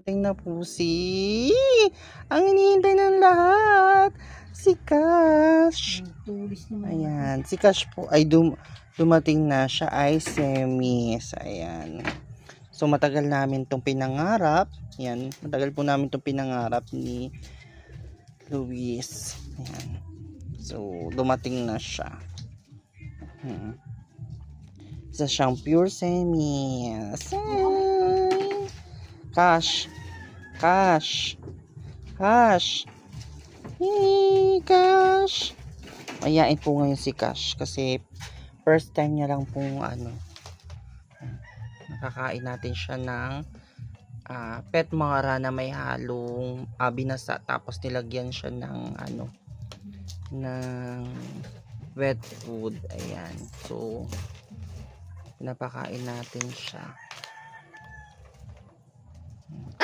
Ating na po ang hinihintay ng lahat, si Cash. Ayan, si Cash po ay dumating na, siya ay semis. Ayan. So matagal namin tong pinangarap. Ayan, matagal po namin tong pinangarap ni Luis. Ayan. So dumating na siya. Isa siyang pure semis. Cash. Cash. Cash. Hey, Cash. Mayain po ngayon si Cash kasi first time niya lang pong nakakain natin siya ng pet mara na may halong binasa, tapos nilagyan siya ng ng wet food. Ayan. So pinapakain natin siya.